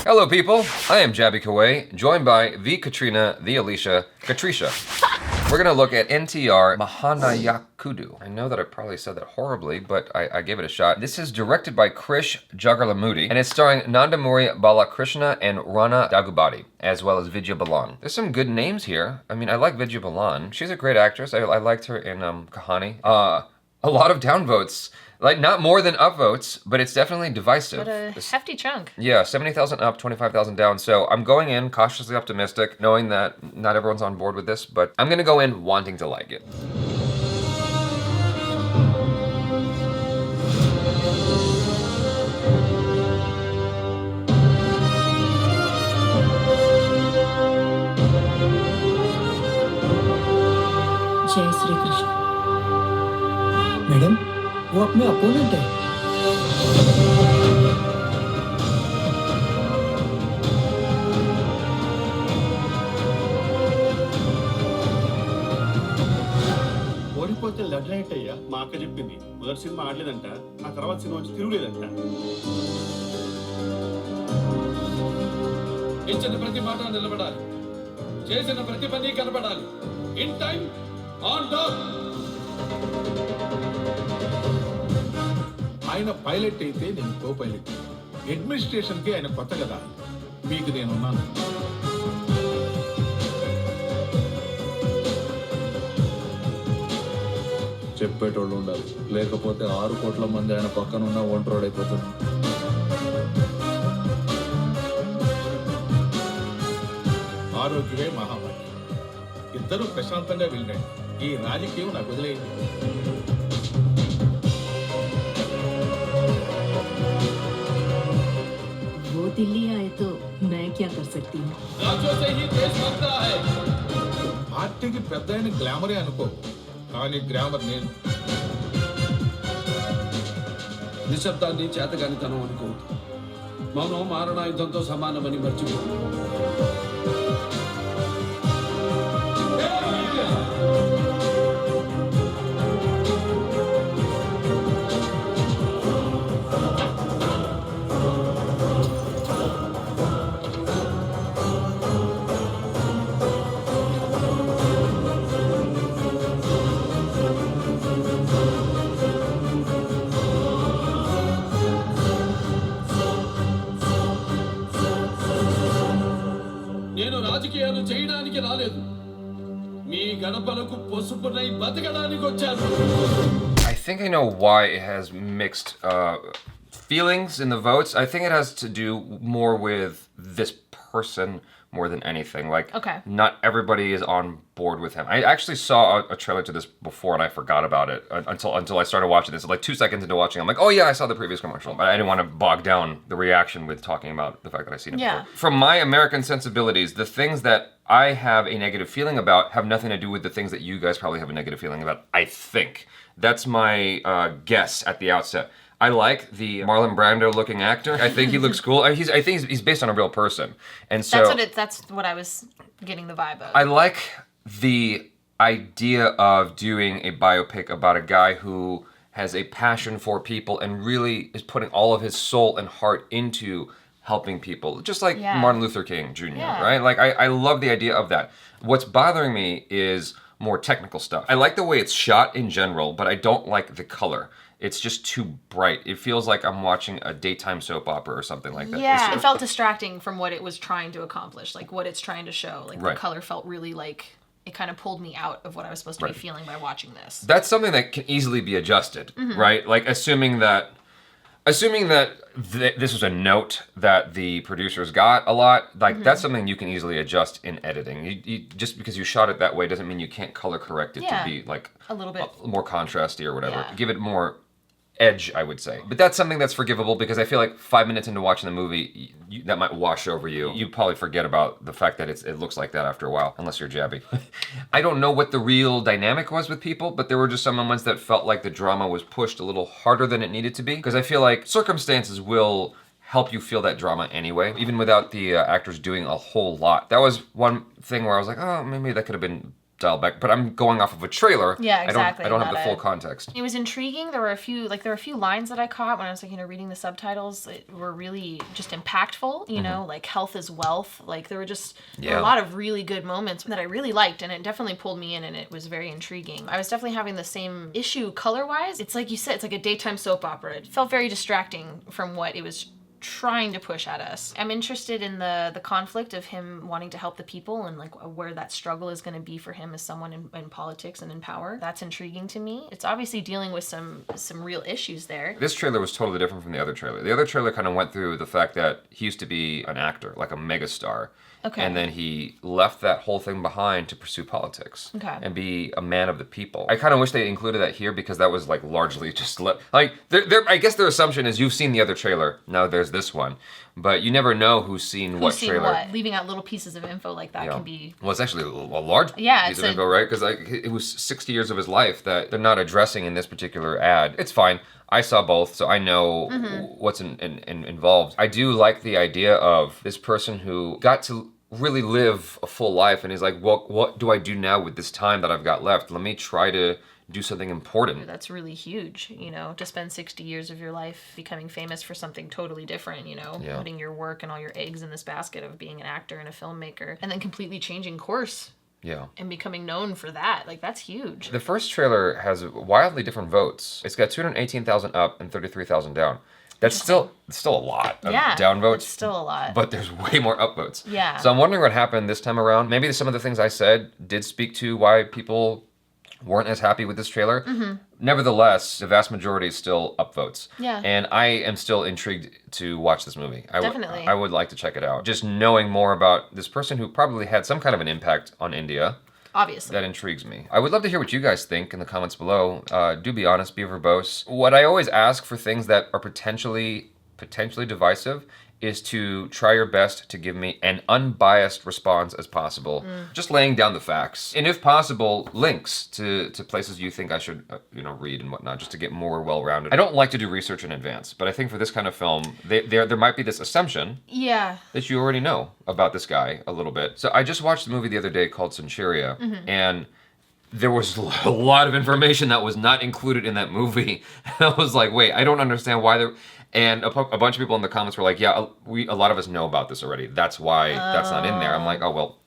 Hello, people. I am Jaby KOAY, joined by the KATRINA, the ALYSHA, KATRISHA. We're gonna look at NTR Mahanayakudu. I know that I probably said that horribly, but I gave it a shot. This is directed by Krish Jagalamudi, and it's starring Nandamuri Balakrishna and Rana Dagubati, as well as Vidya Balan. There's some good names here. I mean, I like Vidya Balan. She's a great actress. I liked her in Kahani. A lot of downvotes. Like, not more than upvotes, but it's definitely divisive. But a hefty chunk. Yeah, 70,000 up, 25,000 down. So I'm going in cautiously optimistic, knowing that not everyone's on board with this, but I'm gonna go in wanting to like it. जय Shri Krishna. Madam, वो अपने opponent है। ఓడిపోతే letter ఏంటయ్యా మా అక్క చెప్పింది. మొదటి సినిమా ఆడలేదంట, ఆ తర్వాత సినిమా వచ్చి తిరుగులేదంట. ఇచ్చిన ప్రతి మాట నిలబడాలి, చేసిన ప్రతి పని కనబడాలి. In time, on dot. ఆయన పైలట్ అయితే నేను కో పైలట్. అడ్మినిస్ట్రేషన్కి ఆయన కొత్త కదా, మీకు నేనున్నాను. చెప్పేటోళ్ళు ఉండాలి, లేకపోతే 6 కోట్ల మంది ఆయన పక్కన ఉన్న ఒంటరోడైపోతుంది. ఆరోగ్యమే మహాభాగ్యం. ఇద్దరు ప్రశాంతంగా వెళ్ళండి. ఈ రాజకీయం నాకు వదిలేయండి. वो दिल्ली आए तो मैं क्या कर सकती हूँ? राज्यों से ही देश बनता है. పార్టీకి పెద్ద అయిన గ్లామరే అనుకో, కానీ గ్లామర్ నేను. నిశ్శబ్దాన్ని చేతగానితనం అనుకోవద్దు. మౌనం మారణాయుధంతో సమానమని మర్చిపో. నేను రాజకీయాలు చేయడానికి రాలేదు, మీ గడపలకు పసుపునై బతకడానికి వచ్చాను. I think I know why it has mixed feelings in the votes. I think it has to do more with this person more than anything. Like, Okay. not everybody is on board with him. I actually saw a trailer to this before and I forgot about it until I started watching this. Like 2 seconds into watching, I'm like, oh yeah, I saw the previous commercial. But I didn't want to bog down the reaction with talking about the fact that I've seen it before. From my American sensibilities, the things that I have a negative feeling about have nothing to do with the things that you guys probably have a negative feeling about, I think. That's my guess at the outset. I like the Marlon Brando looking actor. I think he looks cool. I think he's based on a real person. And so That's what I was getting the vibe of. I like the idea of doing a biopic about a guy who has a passion for people and really is putting all of his soul and heart into helping people. Just like Martin Luther King Jr., right? Like, I love the idea of that. What's bothering me is more technical stuff. I like the way it's shot in general, but I don't like the color. It's just too bright. It feels like I'm watching a daytime soap opera or something like that. Yeah, it felt distracting from what it was trying to accomplish, like what it's trying to show. Like the color felt really like, it kind of pulled me out of what I was supposed to be feeling by watching this. That's something that can easily be adjusted, right? Like, assuming that this was a note that the producers got a lot, like that's something you can easily adjust in editing. You just because you shot it that way doesn't mean you can't color correct it to be like a little bit more contrasty or whatever. Yeah. Give it more edge, I would say. But that's something that's forgivable because I feel like 5 minutes into watching the movie, that might wash over you. You probably forget about the fact that it looks like that after a while, unless you're Jaby. I don't know what the real dynamic was with people, but there were just some moments that felt like the drama was pushed a little harder than it needed to be. Because I feel like circumstances will help you feel that drama anyway, even without the actors doing a whole lot. That was one thing where I was like, oh, maybe that could have been dial back. But I'm going off of a trailer. Yeah, exactly, I don't have the not full a- context. It was intriguing. There were a few lines that I caught when I was reading the subtitles that were really just impactful, you know, like health is wealth. Like there were a lot of really good moments that I really liked, and it definitely pulled me in, and it was very intriguing. I was definitely having the same issue color-wise. It's like you said, it's like a daytime soap opera. It felt very distracting from what it was trying to push at us. I'm interested in the conflict of him wanting to help the people and like where that struggle is going to be for him as someone in politics and in power. That's intriguing to me. It's obviously dealing with some real issues there. This trailer was totally different from the other trailer. The other trailer kind of went through the fact that he used to be an actor, like a megastar. Okay. And then he left that whole thing behind to pursue politics. Okay. And be a man of the people. I kind of wish they included that here because that was like largely just I guess their assumption is you've seen the other trailer. Now there's this one, but you never know who's seen what trailer. What? Leaving out little pieces of info like that can be. Well, it's actually a large piece of info, right? Because it was 60 years of his life that they're not addressing in this particular ad. It's fine. I saw both, so I know what's involved. I do like the idea of this person who got to really live a full life, and he's like, well, what do I do now with this time that I've got left? Let me try to do something important. That's really huge, you know, to spend 60 years of your life becoming famous for something totally different, you know, putting your work and all your eggs in this basket of being an actor and a filmmaker, and then completely changing course. Yeah. And becoming known for that. Like, that's huge. The first trailer has wildly different votes. It's got 218,000 up and 33,000 down. That's still a lot of downvotes. It's still a lot. But there's way more upvotes. Yeah. So I'm wondering what happened this time around. Maybe some of the things I said did speak to why people weren't as happy with this trailer. Nevertheless, the vast majority is still upvotes. Yeah. And I am still intrigued to watch this movie. Definitely. I would like to check it out. Just knowing more about this person who probably had some kind of an impact on India. Obviously. That intrigues me. I would love to hear what you guys think in the comments below. Do be honest, be verbose. What I always ask for things that are potentially divisive is to try your best to give me an unbiased response as possible. Just laying down the facts. And if possible, links to places you think I should read and whatnot, just to get more well-rounded. I don't like to do research in advance, but I think for this kind of film, there might be this assumption that you already know about this guy a little bit. So I just watched a movie the other day called Centuria, and there was a lot of information that was not included in that movie. And I was like, wait, I don't understand why there... And a bunch of people in the comments were like, yeah, a lot of us know about this already. That's why that's not in there. I'm like, oh, well.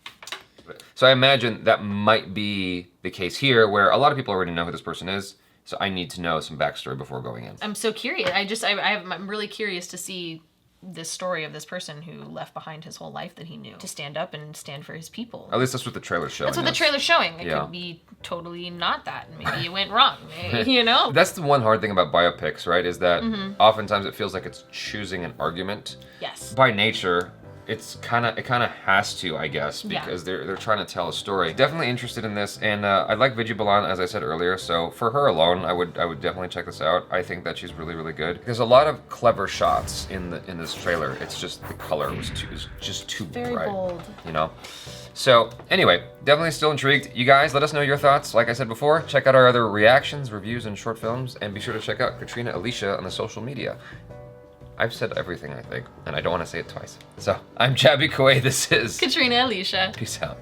So I imagine that might be the case here, where a lot of people already know who this person is. So I need to know some backstory before going in. I'm so curious. I'm really curious to see this story of this person who left behind his whole life that he knew to stand up and stand for his people. At least that's what the trailer's showing. That's what the trailer's showing. It could be totally not that. Maybe it went wrong. You know? That's the one hard thing about biopics, right? Is that oftentimes it feels like it's choosing an argument. Yes. By nature, it kind of has to, I guess, because they're trying to tell a story. Definitely interested in this, and I like Vidya Balan, as I said earlier. So for her alone, I would definitely check this out. I think that she's really, really good. There's a lot of clever shots in this trailer. It's just the color was just too very bright, bold. you know. So anyway, definitely still intrigued. You guys, let us know your thoughts. Like I said before, check out our other reactions, reviews, and short films, and be sure to check out KATRINA, ALYSHA on the social media. I've said everything, I think, and I don't want to say it twice. So, I'm Jaby KOAY, this is KATRINA, ALYSHA. Peace out.